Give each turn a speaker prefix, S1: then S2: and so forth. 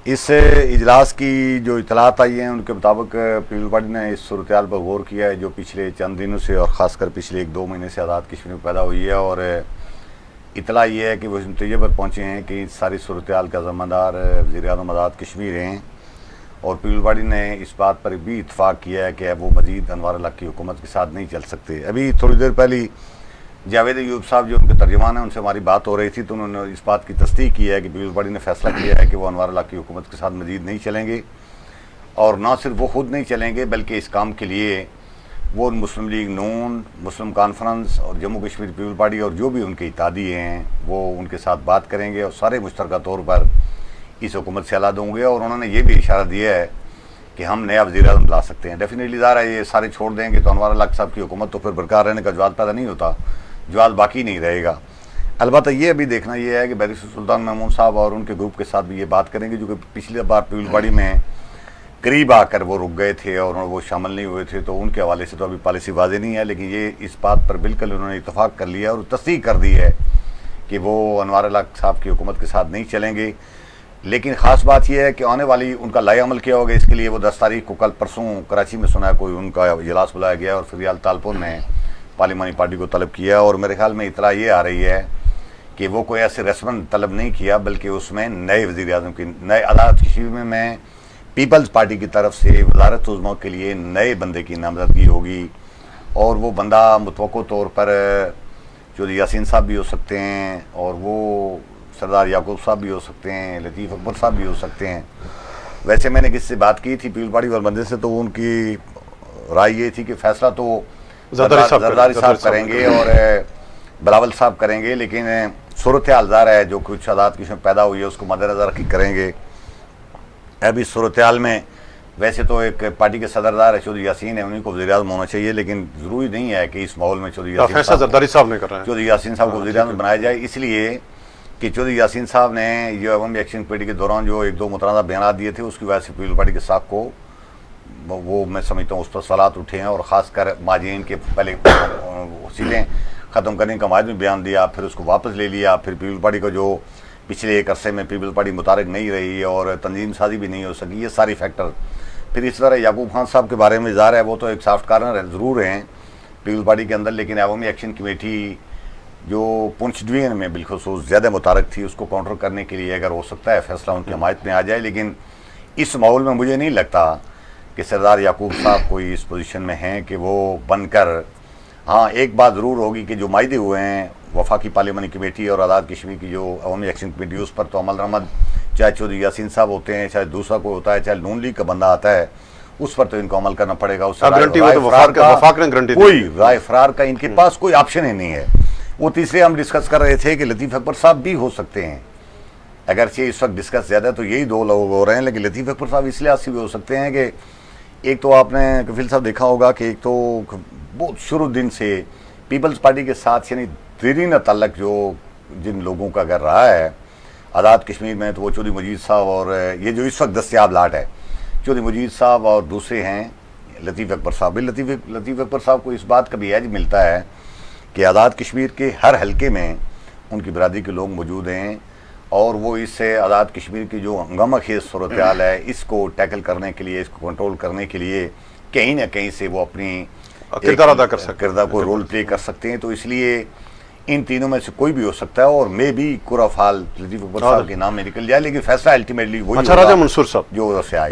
S1: اس اجلاس کی جو اطلاعات آئی ہیں ان کے مطابق پیپلز پارٹی نے اس صورتحال پر غور کیا ہے جو پچھلے چند دنوں سے اور خاص کر پچھلے 1-2 مہینے سے آزاد کشمیر میں پیدا ہوئی ہے، اور اطلاع یہ ہے کہ وہ اس نتیجے پر پہنچے ہیں کہ اس ساری صورتحال کا ذمہ دار وزیر اعظم آزاد کشمیر ہیں، اور پیپلز پارٹی نے اس بات پر بھی اتفاق کیا ہے کہ اب وہ مزید انوار الحق کی حکومت کے ساتھ نہیں چل سکتے۔ ابھی تھوڑی دیر پہلی جاوید ایوب صاحب جو ان کے ترجمان ہیں ان سے ہماری بات ہو رہی تھی تو انہوں نے اس بات کی تصدیق کی ہے کہ پیپلز پارٹی نے فیصلہ کیا ہے کہ وہ انوار الحق کی حکومت کے ساتھ مزید نہیں چلیں گے، اور نہ صرف وہ خود نہیں چلیں گے بلکہ اس کام کے لیے وہ مسلم لیگ نون، مسلم کانفرنس اور جموں کشمیر پیپلز پارٹی اور جو بھی ان کے اتحادی ہیں وہ ان کے ساتھ بات کریں گے اور سارے مشترکہ طور پر اس حکومت سے علیحدہ ہوں گے، اور انہوں نے یہ بھی اشارہ دیا ہے کہ ہم نیا وزیر اعظم لا سکتے ہیں۔ ڈیفینیٹلی ظاہر ہے یہ سارے چھوڑ دیں گے تو انوار الحق صاحب کی حکومت تو پھر برقرار رہنے کا جواز پیدا نہیں ہوتا، جواز باقی نہیں رہے گا۔ البتہ یہ ابھی دیکھنا یہ ہے کہ بیرسٹر سلطان محمود صاحب اور ان کے گروپ کے ساتھ بھی یہ بات کریں گے جو کہ پچھلی بار پیپلز پارٹی میں قریب آ کر وہ رک گئے تھے اور وہ شامل نہیں ہوئے تھے، تو ان کے حوالے سے تو ابھی پالیسی واضح نہیں ہے، لیکن یہ اس بات پر بالکل انہوں نے اتفاق کر لیا اور تصدیق کر دی ہے کہ وہ انوار الحق صاحب کی حکومت کے ساتھ نہیں چلیں گے۔ لیکن خاص بات یہ ہے کہ آنے والی ان کا لائحہ عمل کیا ہوگا، اس کے لیے وہ 10 تاریخ کو کل پرسوں کراچی میں سنا ہے کوئی ان کا اجلاس بلایا گیا اور فریال تالپور نے پارلیمانی پارٹی کو طلب کیا، اور میرے خیال میں اطلاع یہ آ رہی ہے کہ وہ کوئی ایسے رسماً طلب نہیں کیا بلکہ اس میں نئے وزیر اعظم کی نئے آزاد کشمیر میں پیپلز پارٹی کی طرف سے وزارت عظمیٰ کے لیے نئے بندے کی نامزدگی ہوگی، اور وہ بندہ متوقع طور پر چودھری یاسین صاحب بھی ہو سکتے ہیں، اور وہ سردار یعقوب صاحب بھی ہو سکتے ہیں، لطیف اکبر صاحب بھی ہو سکتے ہیں۔ ویسے میں نے کس سے بات کی تھی پیپلز پارٹی اور بندے سے، تو ان کی رائے یہ تھی کہ فیصلہ تو زرداری صاحب کریں گے اور بلاول صاحب کریں گے، لیکن صورتحال ظاہر ہے جو کچھ آزاد کشمیر میں پیدا ہوئی ہے اس کو مد نظر رکھ کریں گے۔ اب اس صورتحال میں ویسے تو ایک پارٹی کے صدردار ہے چودھری یاسین ہے، انہیں کو وزیر اعظم ہونا چاہیے، لیکن ضروری نہیں ہے کہ اس ماحول میں چودھری یاسین صاحب کو وزیر اعظم بنایا جائے، اس لیے کہ چودھری یاسین صاحب نے یہ عوامی ایکشن کمیٹی کے دوران جو 1-2 متنازع بیانات دیے تھے اس کی وجہ سے پیپلز پارٹی کے ساتھ کو وہ میں سمجھتا ہوں اس پر سوالات اٹھے ہیں، اور خاص کر ماجرین کے پہلے سیٹیں ختم کرنے کا معاہدے میں بیان دیا، پھر اس کو واپس لے لیا، پھر پیپلز پارٹی کو جو پچھلے ایک عرصے میں پیپلز پارٹی متحرک نہیں رہی اور تنظیم سازی بھی نہیں ہو سکی، یہ ساری فیکٹر۔ پھر اس طرح یعقوب خان صاحب کے بارے میں ظاہر ہے وہ تو ایک سافٹ کارنر ضرور ہیں پیپلز پارٹی کے اندر، لیکن عوامی ایکشن کمیٹی جو پونچھ ڈویژن میں بالخصوص زیادہ متحرک تھی اس کو کاؤنٹر کرنے کے لیے اگر ہو سکتا ہے فیصلہ ان کی حمایت میں آ جائے، لیکن اس ماحول میں مجھے نہیں لگتا کہ سردار یعقوب صاحب کوئی اس پوزیشن میں ہیں کہ وہ بن کر، ہاں ایک بات ضرور ہوگی کہ جو معاہدے ہوئے ہیں وفاقی پارلیمانی کمیٹی اور آزاد کشمیر کی جو عوامی ایکشن کمیٹی اس پر تو عمل درآمد چاہے چودھری یاسین صاحب ہوتے ہیں، چاہے دوسرا کوئی ہوتا ہے، چاہے نون لیگ کا بندہ آتا ہے، اس پر تو ان کو عمل کرنا پڑے گا۔ اس سے کوئی رائے فرار کا ان کے پاس کوئی آپشن ہی نہیں ہے۔ وہ تیسرے ہم ڈسکس کر رہے تھے کہ لطیف اکبر صاحب بھی ہو سکتے ہیں، اگرچہ اس وقت ڈسکس زیادہ تو یہی 2 لوگ ہو رہے ہیں، لیکن لطیف اکبر صاحب اس لحاظ سے بھی ہو سکتے ہیں کہ ایک تو آپ نے کفیل صاحب دیکھا ہوگا کہ ایک تو بہت شروع دن سے پیپلز پارٹی کے ساتھ یعنی دیرینہ تعلق جو جن لوگوں کا اگر رہا ہے آزاد کشمیر میں تو وہ چودھری مجید صاحب اور یہ جو اس وقت دستیاب لاٹ ہے چودھری مجید صاحب اور دوسرے ہیں لطیف اکبر صاحب۔ لطیف اکبر صاحب کو اس بات کا بھی ایج ملتا ہے کہ آزاد کشمیر کے ہر حلقے میں ان کی برادری کے لوگ موجود ہیں، اور وہ اس سے آزاد کشمیر کی جو ہنگامہ خیز صورتحال ہے اس کو ٹیکل کرنے کے لیے، اس کو کنٹرول کرنے کے لیے کہیں نہ کہیں سے وہ اپنی
S2: کردار ادا کر سکتے ہیں،
S1: کردار کو رول پلے کر سکتے ہیں، تو اس لیے ان تینوں میں سے کوئی بھی ہو سکتا ہے، اور میں بھی قرہ فال لطیف اکبر صاحب کے نام میں نکل جائے، لیکن فیصلہ الٹیمیٹلی وہی ہوگا
S2: راجہ منصور صاحب
S1: جو سے آئے۔